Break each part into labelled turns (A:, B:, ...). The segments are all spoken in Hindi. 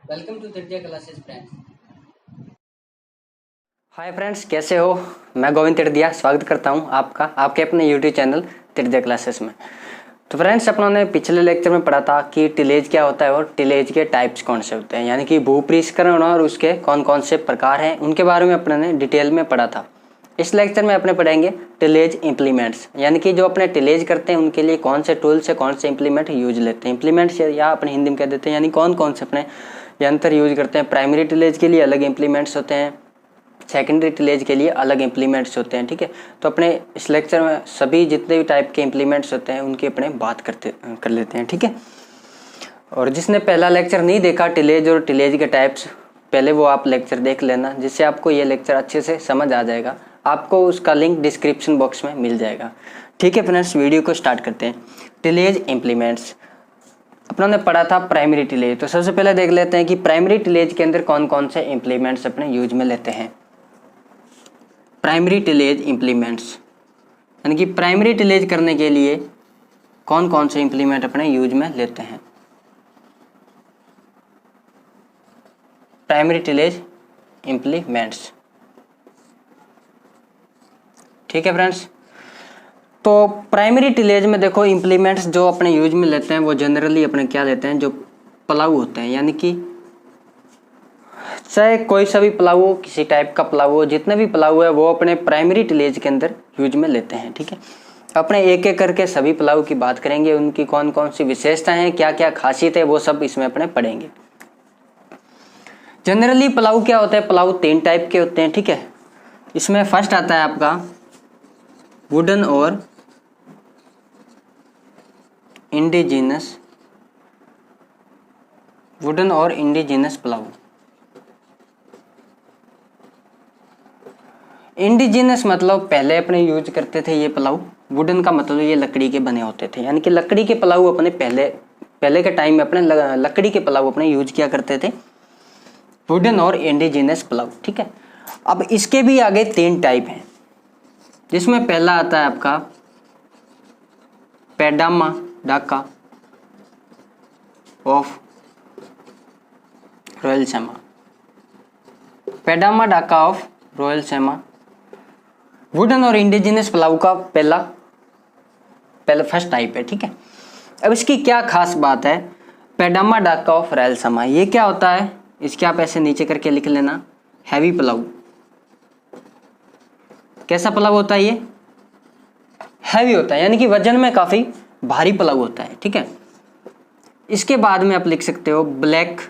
A: वेलकम टू तृतीय क्लासेस फ्रेंड्स।
B: हाय फ्रेंड्स, कैसे हो। मैं गोविंद तिरदिया स्वागत करता हूं आपका आपके अपने यूट्यूब चैनल तृतीय क्लासेस में। तो फ्रेंड्स, अपनों ने पिछले लेक्चर में पढ़ा था कि टिलेज क्या होता है और टिलेज के टाइप्स कौन से होते हैं, यानी कि भूपृष्ठकरण और उसके कौन कौन से प्रकार हैं, उनके बारे में अपने ने डिटेल में पढ़ा था। इस लेक्चर में अपने पढ़ेंगे टिलेज इंप्लीमेंट्स, यानी कि जो अपने टिलेज करते हैं उनके लिए कौन से टूल्स से कौन से इंप्लीमेंट यूज लेते हैं। इंप्लीमेंट्स या अपने हिंदी में कह देते हैं, यानी कौन कौन से अपने यंत्र यूज करते हैं। प्राइमरी टिलेज के लिए अलग इंप्लीमेंट्स होते हैं, सेकेंडरी टिलेज के लिए अलग इंप्लीमेंट्स होते हैं। ठीक है, तो अपने इस लेक्चर में सभी जितने भी टाइप के इंप्लीमेंट्स होते हैं उनकी अपने बात कर लेते हैं। ठीक है, और जिसने पहला लेक्चर नहीं देखा टिलेज और टिलेज के टाइप्स, पहले वो आप लेक्चर देख लेना, जिससे आपको ये लेक्चर अच्छे से समझ आ जाएगा। आपको उसका लिंक डिस्क्रिप्शन बॉक्स में मिल जाएगा। ठीक है फ्रेंड्स, वीडियो को स्टार्ट करते हैं। टिलेज इंप्लीमेंट्स अपनों ने पढ़ा था प्राइमरी टिलेज, तो सबसे पहले देख लेते हैं कि प्राइमरी टिलेज के अंदर कौन कौन से इंप्लीमेंट्स अपने यूज में लेते हैं। प्राइमरी टिलेज इंप्लीमेंट्स, यानी कि प्राइमरी टिलेज करने के लिए कौन कौन से इंप्लीमेंट अपने यूज में लेते हैं। प्राइमरी टिलेज इंप्लीमेंट्स, ठीक है फ्रेंड्स। तो प्राइमरी टिलेज में देखो इंप्लीमेंट्स जो अपने यूज में लेते हैं वो जनरली अपने क्या लेते हैं, जो प्लाऊ होते हैं, यानी कि चाहे कोई सा भी प्लाऊ हो, किसी टाइप का प्लाऊ हो, जितने भी प्लाऊ है वो अपने प्राइमरी टिलेज के अंदर यूज में लेते हैं। ठीक है, अपने एक एक करके सभी प्लाऊ की बात करेंगे, उनकी कौन कौन सी विशेषताएं हैं, क्या क्या खासियत है, वो सब इसमें अपने पढ़ेंगे। जनरली प्लाऊ क्या होता है, प्लाऊ 3 टाइप के होते हैं। ठीक है, इसमें फर्स्ट आता है आपका वुडन और इंडिजिनस, वुडन और इंडिजिनस प्लाऊ। इंडिजिनस मतलब पहले अपने यूज करते थे ये प्लाऊ, वुडन का मतलब ये लकड़ी के बने होते थे, यानी कि लकड़ी के प्लाऊ अपने पहले के टाइम में अपने लकड़ी के प्लाऊ अपने यूज किया करते थे, वुडन और इंडिजिनस प्लाऊ। ठीक है, अब इसके भी आगे 3 टाइप हैं, जिसमें पहला आता है आपका पेडामा डाका ऑफ रॉयलसीमा। पेडामा डाका ऑफ रॉयलसीमा वुडन और इंडिजिनस प्लाऊ का पहला फर्स्ट टाइप है। ठीक है, अब इसकी क्या खास बात है, पेडामा डाका ऑफ रॉयलसीमा, ये क्या होता है, इसके आप ऐसे नीचे करके लिख लेना, हैवी प्लाऊ। कैसा प्लाऊ होता है ये, हैवी होता है, यानी कि वजन में काफी भारी प्लाऊ होता है। ठीक है, इसके बाद में आप लिख सकते हो ब्लैक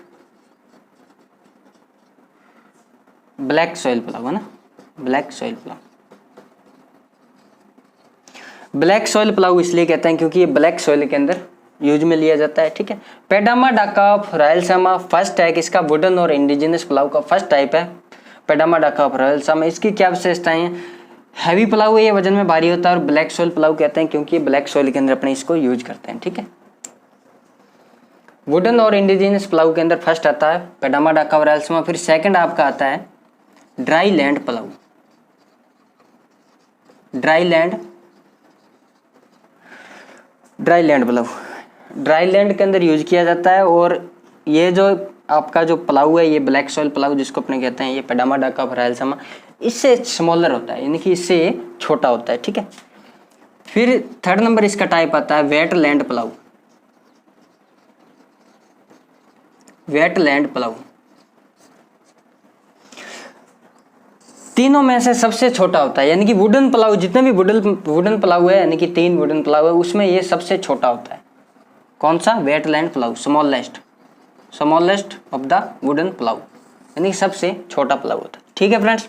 B: सॉइल प्लाऊ, है ना, black soil plough. Black soil plough इसलिए कहते हैं क्योंकि ये ब्लैक सॉइल के अंदर यूज में लिया जाता है। ठीक है, पेडामा डाका ऑफ रॉयलसीमा फर्स्ट है, इसका वुडन और इंडिजिनस प्लाऊ का फर्स्ट टाइप है पेडामा डाका ऑफ रॉयलसीमा। इसकी क्या विशेषताएं हैं, हैवी प्लाऊ है, ये वजन में भारी होता है, और ब्लैक सॉइल प्लाऊ कहते हैं क्योंकि ये ब्लैक सॉइल के अंदर अपने इसको यूज करते हैं। ठीक है, वुडन और इंडिजिनस प्लाऊ के अंदर फर्स्ट आता है पेडामा डाका ऑफ रॉयलसीमा, फिर सेकंड आपका आता है dry land plough. Dry land plough dry land के अंदर यूज किया जाता है, और ये जो आपका जो प्लाऊ है, ये ब्लैक सॉइल प्लाऊ जिसको अपने कहते हैं, ये पेडामा डाका ऑफ रॉयलसीमा, इससे स्मॉलर होता है, यानी कि इससे ये छोटा होता है। ठीक है, फिर थर्ड नंबर इसका टाइप आता है wetland plough. Wetland plough तीनों में से सबसे छोटा होता है, यानी कि वुडन प्लाऊ, जितने भी वुडन प्लाऊ है, यानी कि 3 वुडन प्लाऊ है, उसमें ये सबसे छोटा होता है। कौन सा, wetland plough, smallest of the wooden plough, यानी कि सबसे छोटा प्लाऊ होता है। ठीक है फ्रेंड्स,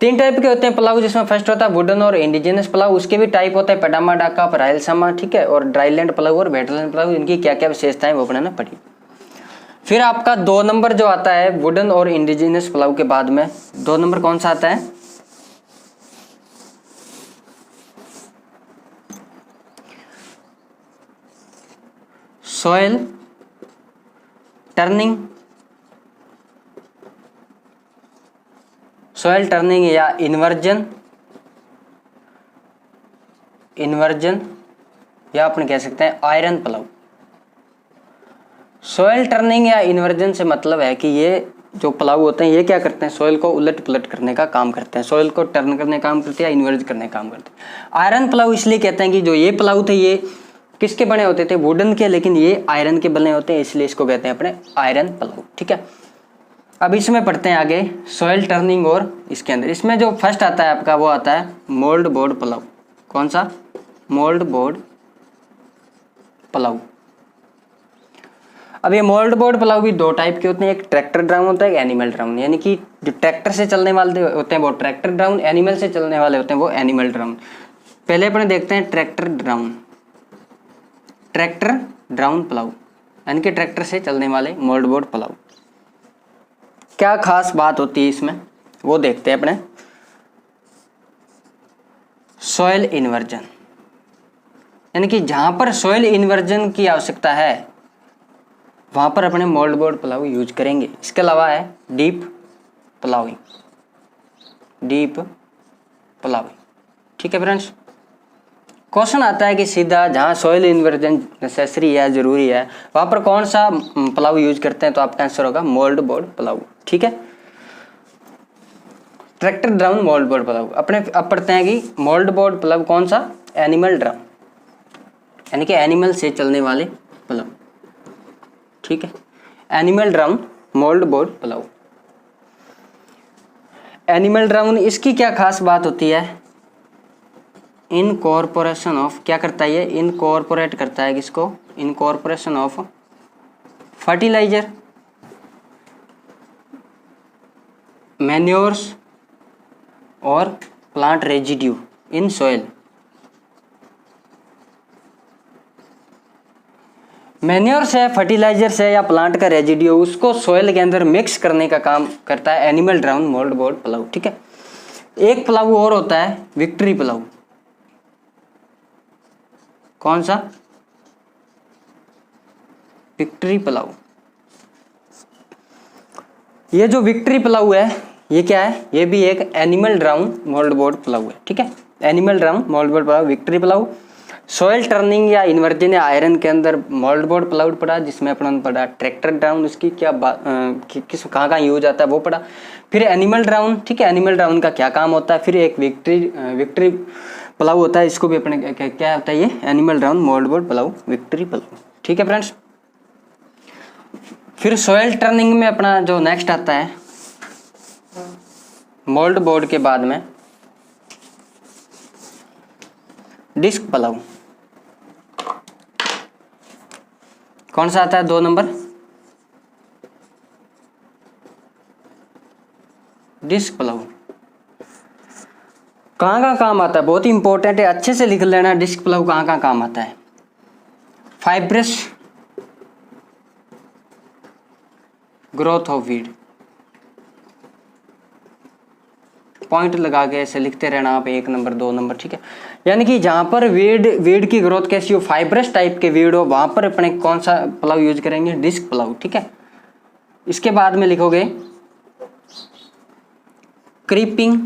B: 3 टाइप के होते हैं प्लाऊ, जिसमें फर्स्ट होता है वुडन और इंडिजिनस प्लाऊ, उसके भी टाइप होता है पेडामा डाका ऑफ रॉयलसीमा। ठीक है, और ड्राईलैंड प्लाऊ और वेटलैंड प्लाऊ, इनकी क्या क्या विशेषताएं वो अपने ने पढ़ी। फिर आपका 2 नंबर जो आता है वुडन और इंडिजिनस प्लाऊ के बाद में 2 नंबर कौन सा आता है, सॉइल टर्निंग या इन्वर्जन या अपन कह सकते हैं आयरन प्लाऊ। सॉइल टर्निंग या इन्वर्जन से मतलब है कि ये जो प्लाऊ होते हैं ये क्या करते हैं, सॉइल को उलट पुलट करने का काम करते हैं, सॉइल को टर्न करने का काम करते हैं या इन्वर्ज करने का काम करते हैं। आयरन प्लाऊ इसलिए कहते हैं कि जो ये प्लाऊ थे ये किसके बने होते थे, वुडन के, लेकिन ये आयरन के बने होते हैं, इसलिए इसको कहते हैं अपने आयरन प्लाऊ। ठीक है, अब इसमें पढ़ते हैं आगे सॉइल टर्निंग और इसके अंदर इसमें जो फर्स्ट आता है आपका वो आता है मोल्ड बोर्ड प्लाऊ। कौन सा, मोल्ड बोर्ड प्लाऊ। अब ये मोल्ड बोर्ड प्लाऊ भी दो टाइप के होते हैं, एक ट्रैक्टर ड्राउन होता है, एक एनिमल ड्राउन। यानी कि जो ट्रैक्टर से चलने वाले होते हैं वो ट्रैक्टर ड्राउन, एनिमल से चलने वाले होते हैं वो एनिमल ड्राउन। पहले अपने देखते हैं tractor drown. Tractor drown plough यानी कि ट्रैक्टर से चलने वाले मोल्ड बोर्ड प्लाऊ। क्या खास बात होती है इसमें वो देखते हैं अपने। सॉइल इन्वर्जन, यानी कि जहां पर सॉइल इन्वर्जन की आवश्यकता है वहां पर अपने मोल्ड बोर्ड प्लाऊ यूज करेंगे। इसके अलावा है डीप प्लाउइंग, डीप प्लाउइंग। ठीक है फ्रेंड्स, क्वेश्चन आता है कि सीधा जहां सॉइल इन्वर्जन नेसेसरी है, जरूरी है, वहां पर कौन सा प्लाऊ यूज करते हैं, तो आपका आंसर होगा मोल्ड बोर्ड प्लाऊ। ठीक है, tractor drown mould board plough. अपने अब पढ़ते हैं कि मोल्ड बोर्ड प्लाऊ कौन सा, एनिमल ड्राउन, यानी कि एनिमल से चलने वाले प्लाऊ। ठीक है, animal drown mould board plough. Animal drown, इसकी क्या खास बात होती है, इनकॉर्पोरेशन ऑफ, क्या करता है ये, इनकॉर्पोरेट करता है किसको, इनकॉर्पोरेशन ऑफ फर्टिलाइजर, मैन्योर्स और plant residue in soil. Manures है, फर्टिलाइजर्स है या प्लांट का रेजिड्यू, उसको सॉइल के अंदर मिक्स करने का काम करता है animal drown mould board plough. ठीक है, एक प्लाऊ और होता है विक्ट्री प्लाऊ। कौन सा, विक्ट्री प्लाऊ। ये जो विक्ट्री प्लाऊ है ये क्या है, ये भी एक animal drown mould board plough है। ठीक है, animal drown mould board plough, victory plough. Soil turning या इन्वर्जन या आयरन के अंदर मोल्ड बोर्ड प्लाऊ पढ़ा, जिसमें अपन पढ़ा ट्रैक्टर ड्राउन, उसकी क्या किस कहाँ यूज आता है वो पढ़ा। फिर एनिमल ड्राउन, ठीक है, एनिमल ड्राउन का क्या काम होता है। फिर एक विक्ट्री प्लाऊ होता है, इसको भी अपने क्या होता है, ये animal drown mould board plough, victory plough. ठीक है फ्रेंड्स, फिर सॉइल टर्निंग में अपना जो नेक्स्ट आता है मोल्ड बोर्ड के बाद में डिस्क प्लाऊ। कौन सा आता है, 2 नंबर, डिस्क प्लाऊ। कहाँ कहाँ काम आता है, बहुत ही इंपॉर्टेंट है, अच्छे से लिख लेना डिस्क प्लाऊ कहाँ कहाँ काम आता है। Fibrous growth of weed, point लगा के ऐसे लिखते रहना आप, 1 नंबर 2 नंबर। ठीक है, यानी कि जहां पर वीड की ग्रोथ कैसी हो, फाइब्रस टाइप के वीड हो, वहां पर अपने कौन सा प्लाऊ यूज करेंगे, डिस्क प्लाऊ। ठीक है, इसके बाद में लिखोगे क्रीपिंग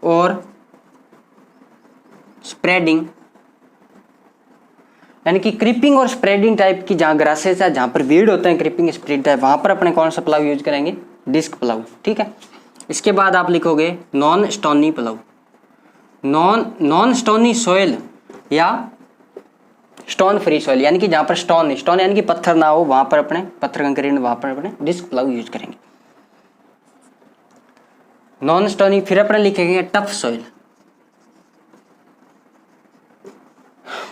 B: और स्प्रेडिंग, यानी कि क्रीपिंग और स्प्रेडिंग टाइप की जहां ग्रासेस है, जहां पर वीड होते हैं, क्रीपिंग स्प्रेड टाइप, वहां पर अपने कौन सा प्लाऊ यूज करेंगे, डिस्क प्लाऊ। ठीक है, इसके बाद आप लिखोगे non stony plough. Non stony soil या स्टोन फ्री सॉइल, यानी कि जहां पर स्टोन यानी कि पत्थर ना हो, वहां पर अपने पत्थर कंकरी, वहां पर अपने डिस्क प्लाऊ यूज करेंगे, नॉन स्टोनी। फिर अपने लिखेंगे टफ सॉइल।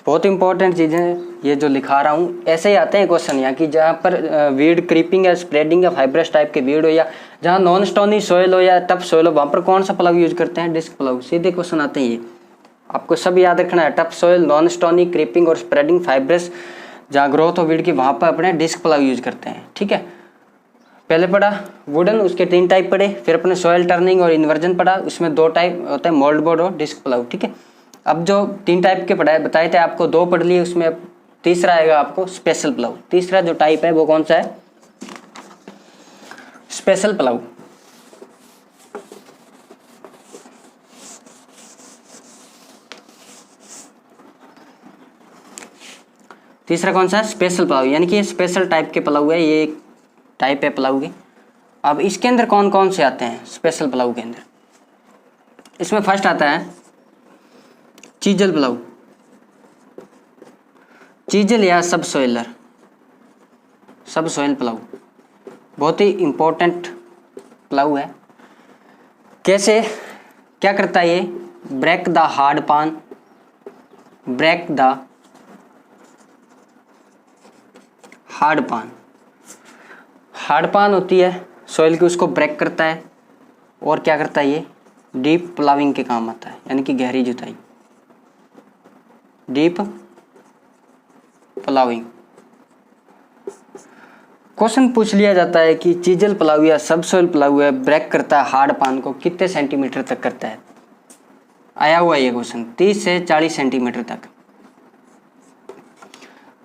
B: बहुत इंपॉर्टेंट चीजें ये जो लिखा रहा हूँ, ऐसे ही आते हैं क्वेश्चन यहाँ की, जहाँ पर वीड क्रीपिंग या स्प्रेडिंग या फाइब्रस टाइप के वीड हो, या जहाँ नॉन स्टोनी सॉइल हो या टफ सॉइल हो, वहाँ पर कौन सा प्लाऊ यूज करते हैं, डिस्क प्लाऊ। सीधे क्वेश्चन आते हैं ये, आपको सब याद रखना है। Tough soil, non stony, creeping और स्प्रेडिंग, फाइब्रस, जहाँ ग्रोथ हो वीड की, वहाँ पर अपने डिस्क प्लाऊ यूज करते हैं। ठीक है, पहले पढ़ा वुडन, उसके 3 टाइप पढ़े। फिर अपने सॉइल टर्निंग और इन्वर्जन पढ़ा, उसमें 2 टाइप होते हैं, मोल्ड बोर्ड और डिस्क प्लाऊ। ठीक है, अब जो 3 टाइप के पढ़ाए बताए थे आपको, 2 पढ़ लिए, उसमें तीसरा आएगा आपको स्पेशल प्लाऊ। तीसरा जो टाइप है वो कौन सा है, स्पेशल प्लाऊ। तीसरा कौन सा है? स्पेशल प्लाऊ, यानी कि ये स्पेशल टाइप के प्लाऊ है, ये एक टाइप है प्लाऊ की। अब इसके अंदर कौन कौन से आते हैं स्पेशल प्लाऊ के अंदर? इसमें फर्स्ट आता है चीजल प्लाऊ, चीजल या सब सोइलर, सब सोइल प्लाऊ, बहुत ही इंपॉर्टेंट प्लाऊ है। कैसे क्या करता है ये? ब्रेक द हार्ड पान, ब्रेक द हार्ड पान, हार्ड पान होती है सोइल की, उसको ब्रेक करता है। और क्या करता है ये? डीप प्लाविंग के काम आता है, यानी कि गहरी जुताई, डीप प्लाविंग। क्वेश्चन पूछ लिया जाता है कि चीजल प्लाऊ या सब सोइल प्लाऊ है, ब्रेक करता है हार्ड पान को कितने सेंटीमीटर तक करता है? आया हुआ ये क्वेश्चन 30 से 40 सेंटीमीटर तक।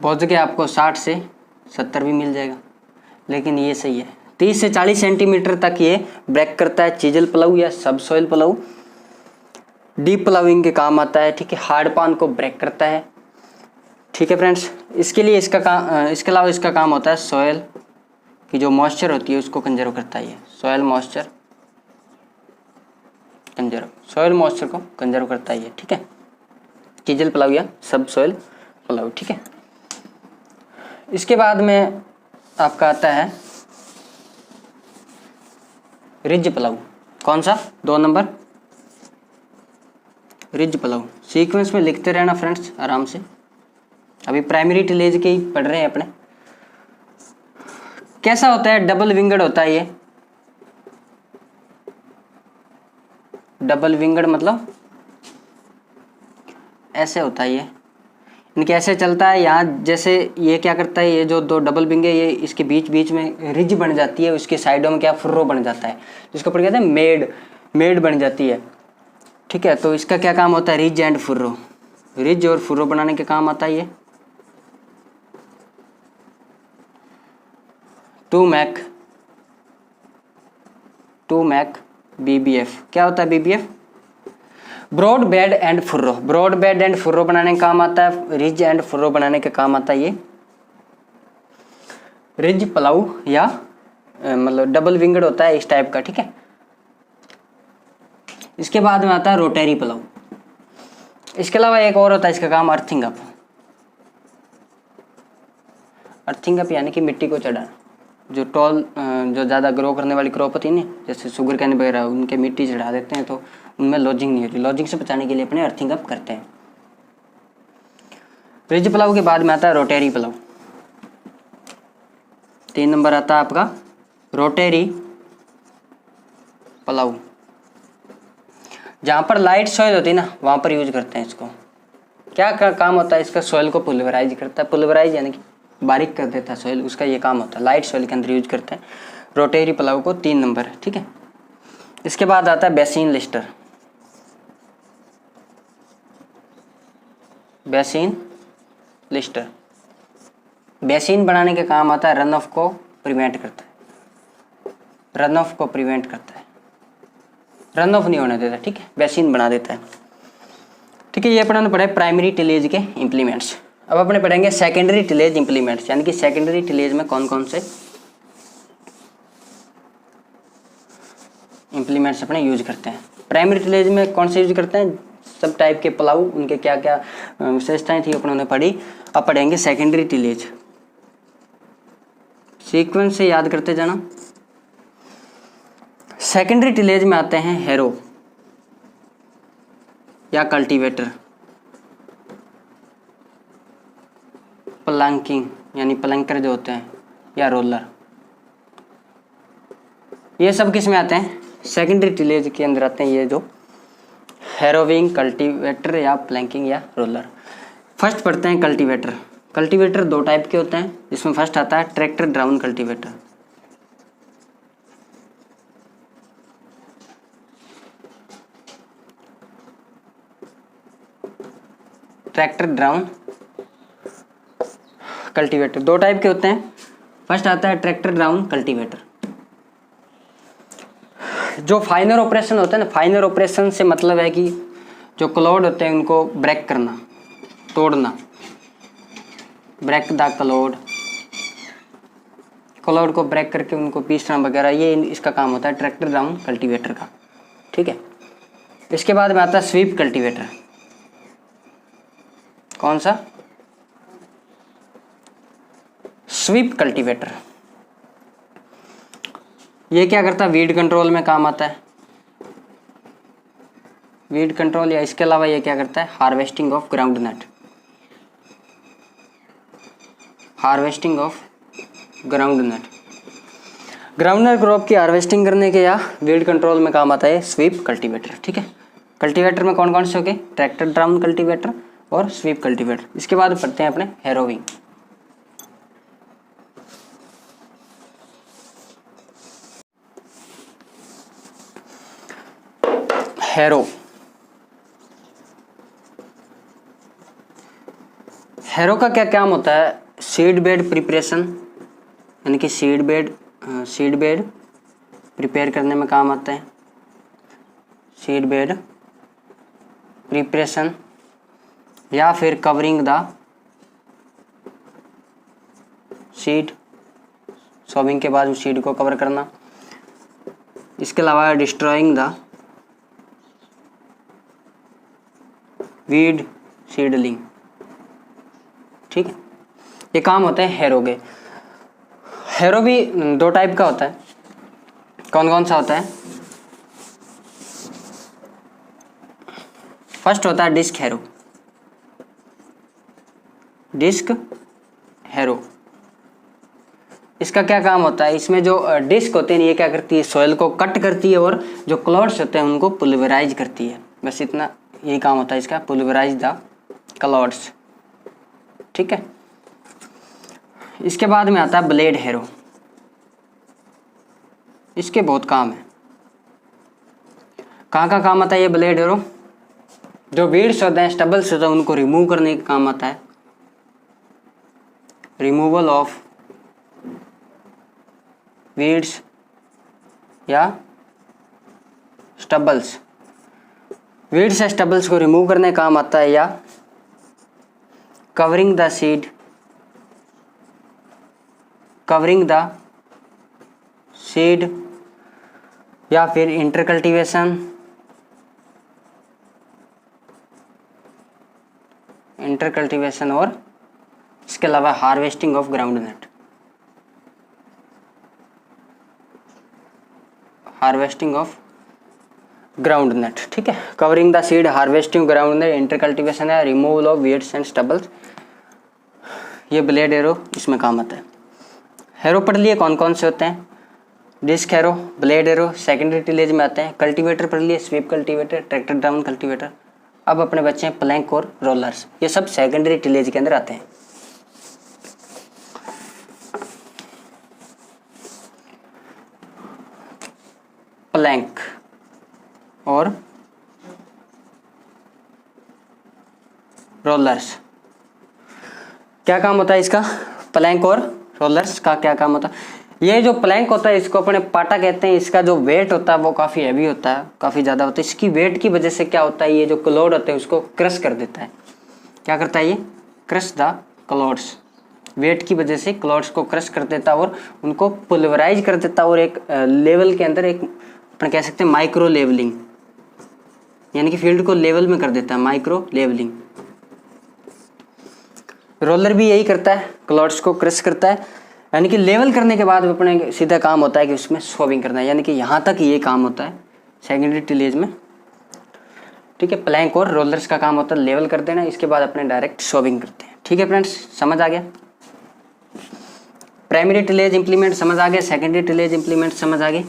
B: बहुत जगह आपको 60 से 70 भी मिल जाएगा, लेकिन ये सही है 30 से 40 सेंटीमीटर तक ये ब्रेक करता है चीजल प्लाऊ या सब सोइल प्लाऊ। डीप प्लाविंग के काम आता है, ठीक है, हार्ड पान को ब्रेक करता है, ठीक है फ्रेंड्स। इसके लिए इसके अलावा इसका काम होता है सॉयल की जो मॉइस्चर होती है उसको कंजर्व करता है, ये soil moisture conserve, soil moisture को कंजर्व करता है ये, ठीक है, चीजल प्लाऊ या सब सॉयल प्लाऊ, ठीक है। इसके बाद में आपका आता है रिज प्लाऊ, कौन सा? 2 नंबर रिज प्लाऊ। सीक्वेंस में लिखते रहना फ्रेंड्स आराम से, अभी प्राइमरी टिलेज के ही पढ़ रहे हैं अपने। कैसा होता है? डबल विंगड होता है ये, डबल विंगड मतलब ऐसे होता है ये, इनके ऐसे चलता है। यहाँ जैसे ये क्या करता है, ये जो 2 डबल विंग है ये इसके बीच बीच में रिज बन जाती है, उसके साइडों में क्या फुर्रो बन जाता है, जिसको ऊपर कहते हैं मेड बन जाती है, ठीक है। तो इसका क्या काम होता है? रिज एंड फुर्रो, रिज और फुर्रो बनाने के काम आता है ये। टू मैक BBF, क्या होता है BBF? Broad bed and furrow, broad bed and furrow बनाने का काम आता है, रिज एंड फुर्रो बनाने का काम आता है ये रिज प्लाऊ या मतलब डबल विंगड होता है इस टाइप का, ठीक है। इसके बाद में आता है रोटेरी प्लाऊ। इसके अलावा एक और होता है, इसका काम अर्थिंग अप, अर्थिंग अप यानी कि मिट्टी को चढ़ाना। जो जो ज़्यादा ग्रो करने वाली क्रॉप होती है ना, जैसे शुगर कैन वगैरह, उनके मिट्टी चढ़ा देते हैं तो उनमें लॉजिंग नहीं होती, लॉजिंग से बचाने के लिए अपने अर्थिंग अप करते हैं। रिज प्लाऊ के बाद में आता है रोटेरी प्लाऊ। 3 नंबर आता है आपका रोटेरी प्लाऊ। जहाँ पर लाइट सॉइल होती है ना वहाँ पर यूज करते हैं इसको। क्या काम होता है इसका? सॉइल को पुलवराइज करता है, पुलवराइज यानी कि बारीक कर देता है सॉइल, उसका ये काम होता है, लाइट सॉइल के अंदर यूज करते हैं रोटेरी प्लाऊ को। 3 नंबर है, ठीक है। इसके बाद आता है basin lister, basin lister, basin बनाने के काम आता है, रन ऑफ को प्रिवेंट करता है, रन ऑफ को प्रिवेंट करता है, रन ऑफ नहीं होने देता, ठीक है, बेसिन बना देता है, ठीक है। ये अपने पढ़े प्राइमरी टिलेज के इम्प्लीमेंट्स। अब अपने पढ़ेंगे सेकेंडरी टिलेज इम्प्लीमेंट्स, यानी कि सेकेंडरी टिलेज में कौन कौन से इम्प्लीमेंट्स अपने यूज करते हैं। प्राइमरी टिलेज में कौन से यूज करते हैं? सब टाइप के प्लाऊ, उनके क्या क्या विशेषताएं थी अपने पढ़ी। अब पढ़ेंगे सेकेंडरी टिलेज, सीक्वेंस से याद करते जाना। सेकेंडरी टिलेज में आते हैं हैरो या कल्टीवेटर, प्लंकिंग यानी प्लंकर जो होते हैं, या रोलर। ये सब किस में आते हैं? सेकेंडरी टिलेज के अंदर आते हैं ये जो हैरोविंग, कल्टीवेटर या प्लंकिंग या रोलर। फर्स्ट पढ़ते हैं कल्टीवेटर। कल्टीवेटर 2 टाइप के होते हैं, जिसमें फर्स्ट आता है tractor drown cultivator. Tractor drown cultivator 2 type के होते हैं। फर्स्ट आता है ट्रैक्टर ड्राउन कल्टीवेटर। जो फाइनर ऑपरेशन होता है ना, फाइनर ऑपरेशन से मतलब है कि जो क्लॉड होते हैं उनको ब्रेक करना, तोड़ना, ब्रेक द क्लाउड, क्लाउड को ब्रेक करके उनको पीसना वगैरह, ये इसका काम होता है ट्रैक्टर डाउन कल्टीवेटर का। ठीक है, इसके बाद में आता है स्वीप कल्टीवेटर। कौन सा? Sweep cultivator. ये क्या करता है? वीड कंट्रोल में काम आता है, वीड कंट्रोल। या इसके अलावा ये क्या करता है? Harvesting of groundnut, harvesting of groundnut. Groundnut crop की हार्वेस्टिंग करने के या वीड कंट्रोल में काम आता है स्वीप कल्टीवेटर। ठीक है, कल्टीवेटर में कौन कौन से हो गए? ट्रैक्टर डाउन कल्टीवेटर और स्वीप कल्टीवेटर। इसके बाद पढ़ते हैं अपने हैरोइंग। हैरो, हैरो का क्या काम होता है? सीड बेड प्रिपरेशन, यानी कि सीड बेड प्रिपेयर करने में काम आता है। सीड बेड प्रिपरेशन या फिर कवरिंग द सीड, सोविंग के बाद उस सीड को कवर करना। इसके अलावा डिस्ट्रॉइंग द वीड सीडलिंग। ठीक है, ये काम होते हैं हैरो के। हैरो भी दो टाइप का होता है। कौन कौन सा होता है? फर्स्ट होता है डिस्क हैरो, डिस्क हैरो। इसका क्या काम होता है? इसमें जो डिस्क होते हैं ये क्या करती है? सॉइल को कट करती है और जो क्लॉड्स होते हैं उनको पुल्वराइज करती है। बस इतना, यही काम होता है इसका, पुल्वराइज द क्लॉड्स। ठीक है, इसके बाद में आता है ब्लेड हैरो। इसके बहुत काम है। कहाँ का काम आता है ये ब्लेड हैरो? जो वीड्स होते हैं, स्टबल्स होते हैं, उनको रिमूव करने का काम आता है। रिमूवल ऑफ वीड्स या स्टबल्स, वीड्स या स्टबल्स को रिमूव करने का काम आता है। या covering the seed, covering the seed, या फिर इंटरकल्टिवेशन, इंटरकल्टिवेशन, और इसके अलावा harvesting of groundnut, harvesting of groundnut. ठीक है, covering the seed, harvesting groundnut, intercultivation है, removal of weeds and stubbles. ये ब्लेड हैरो इसमें काम आता है। हैरो पढ़ लिए कौन कौन से होते हैं? Disc harrow, blade harrow, secondary tillage में आते हैं। कल्टीवेटर पढ़ लिए, sweep cultivator, tractor drawn cultivator. अब अपने बच्चे हैं प्लैंक और रोलर्स, ये सब सेकेंडरी टिलेज के अंदर आते हैं। प्लैंक और रोलर्स, क्या काम होता है इसका? प्लैंक और रोलर्स का क्या काम होता है? ये जो प्लैंक होता है इसको अपने पाटा कहते हैं। इसका जो वेट होता है वो काफ़ी हैवी होता है, काफ़ी ज़्यादा होता है। इसकी वेट की वजह से क्या होता है? ये जो क्लोड होते हैं उसको क्रश कर देता है। क्या करता है ये? Crush the clouds. वेट की वजह से क्लोड्स को क्रश कर देता है और उनको पुल्वराइज कर देता है। और एक लेवल के अंदर एक अपन कह सकते हैं माइक्रो लेवलिंग, यानी कि फील्ड को लेवल में कर देता है, माइक्रो लेवलिंग। रोलर भी यही करता है, क्लॉड्स को क्रश करता है, यानी कि लेवल करने के बाद अपने सीधा काम होता है कि उसमें सोविंग करना है, यानी कि यहाँ तक ये काम होता है सेकेंडरी टिलेज में। ठीक है, प्लैंक और रोलर्स का काम होता है लेवल कर देना, इसके बाद अपने डायरेक्ट सोविंग करते हैं। ठीक है फ्रेंड्स, समझ आ गया? प्राइमरी टिलेज इंप्लीमेंट समझ आ गया, सेकेंडरी टिलेज इंप्लीमेंट समझ आ गई।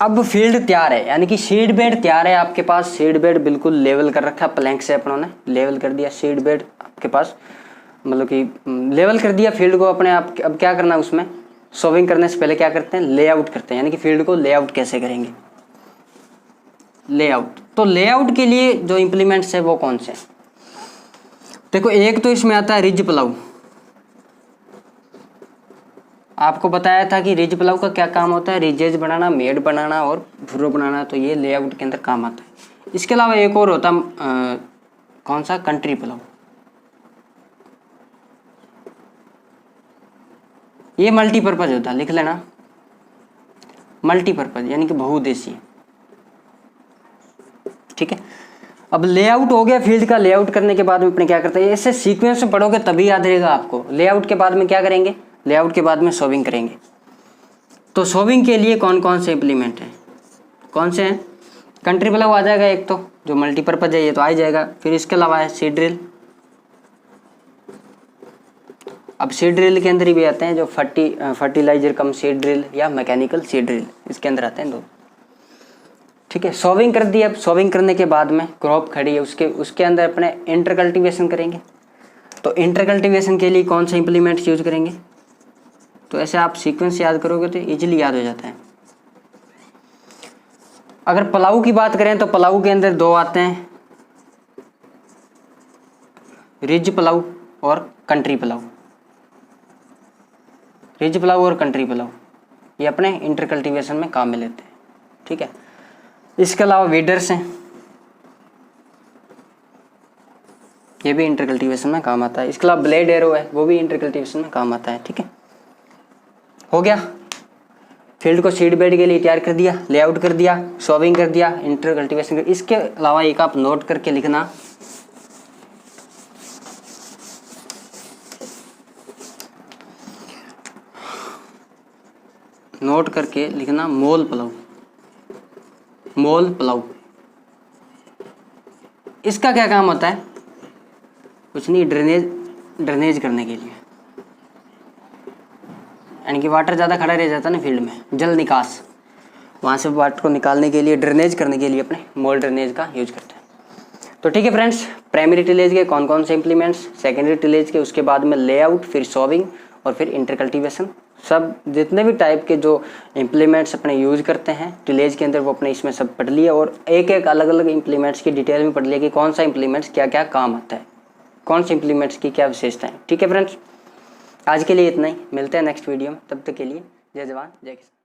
B: अब फील्ड तैयार है, यानी कि सीड बेड तैयार है आपके पास। सीड बेड बिल्कुल लेवल कर रखा है, प्लैंक से अपनों ने लेवल कर दिया। सीड बेड आपके पास मतलब कि लेवल कर दिया फील्ड को अपने आप। अब क्या करना है उसमें? सोविंग करने से पहले क्या करते हैं? लेआउट करते हैं, यानी कि फील्ड को लेआउट कैसे करेंगे? लेआउट। तो लेआउट के लिए जो इंप्लीमेंट्स है वो कौन से? देखो, एक तो इसमें आता है रिज प्लाऊ। आपको बताया था कि रिज प्लाऊ का क्या काम होता है? रिजेज बनाना, मेड बनाना और फुर्रो बनाना। तो ये लेआउट के अंदर काम आता है। इसके अलावा एक और होता कौन सा? Country plough. ये मल्टीपर्पज होता है, लिख लेना मल्टीपर्पज यानी कि बहुउद्देशीय। ठीक है, अब लेआउट हो गया फील्ड का। लेआउट करने के बाद में अपने क्या करते हैं, ऐसे सीक्वेंस में पढ़ोगे तभी याद रहेगा आपको। लेआउट के बाद में क्या करेंगे, लेआउट के बाद में शोविंग करेंगे। तो शोविंग के लिए कौन कौन से इंप्लीमेंट हैं, कौन से हैं, कंट्री प्लाउ आ जाएगा एक, तो जो मल्टीपर्पज है ये तो आ ही जाएगा। फिर इसके अलावा है सीड ड्रिल। अब सीड ड्रिल के अंदर ही भी आते हैं जो फर्टिलाइजर कम सीड ड्रिल या मैकेनिकल सीड ड्रिल, इसके अंदर आते हैं दो। ठीक है, सोविंग कर दी। अब सोविंग करने के बाद में क्रॉप खड़ी है, उसके अंदर अपने इंटर कल्टीवेशन करेंगे। तो इंटर कल्टीवेशन के लिए कौन से इंप्लीमेंट्स यूज करेंगे, तो ऐसे आप सीक्वेंस याद करोगे तो इजीली याद हो जाता है। अगर प्लाऊ की बात करें तो प्लाऊ के अंदर दो आते हैं, रिज प्लाऊ और कंट्री प्लाऊ। रिज प्लाऊ और कंट्री प्लाऊ ये अपने इंटर कल्टीवेशन में काम में लेते हैं। ठीक है, इसके अलावा वीडर्स हैं, ये भी इंटर कल्टीवेशन में काम आता है। इसके अलावा ब्लेड एरो है, वो भी इंटर कल्टीवेशन में काम आता है। ठीक है, हो गया, फील्ड को सीड बेड के लिए तैयार कर दिया, लेआउट कर दिया, सोविंग कर दिया, इंटर कल्टीवेशन कर। इसके अलावा एक आप नोट करके लिखना, नोट करके लिखना मोल प्लाऊ। मोल प्लाऊ इसका क्या काम होता है, कुछ नहीं, ड्रेनेज करने के लिए, यानी कि वाटर ज़्यादा खड़ा रह जाता है ना फील्ड में, जल निकास, वहाँ से वाटर को निकालने के लिए, ड्रेनेज करने के लिए अपने मोल ड्रेनेज का यूज करते हैं। तो ठीक है फ्रेंड्स, प्राइमरी टिलेज के कौन कौन से इंप्लीमेंट्स, सेकेंडरी टिलेज के, उसके बाद में लेआउट, फिर सोविंग और फिर इंटर कल्टीवेशन, सब जितने भी टाइप के जो इम्प्लीमेंट्स अपने यूज करते हैं टिलेज के अंदर वो अपने इसमें सब पढ़ लिए। और एक एक अलग अलग इम्प्लीमेंट्स की डिटेल में पढ़ लिया कि कौन सा इम्प्लीमेंट्स क्या क्या काम आता है, कौन से इम्प्लीमेंट्स की क्या विशेषताएं। ठीक है फ्रेंड्स, आज के लिए इतना ही, मिलते हैं नेक्स्ट वीडियो में, तब तक के लिए जय जवान जय किसान।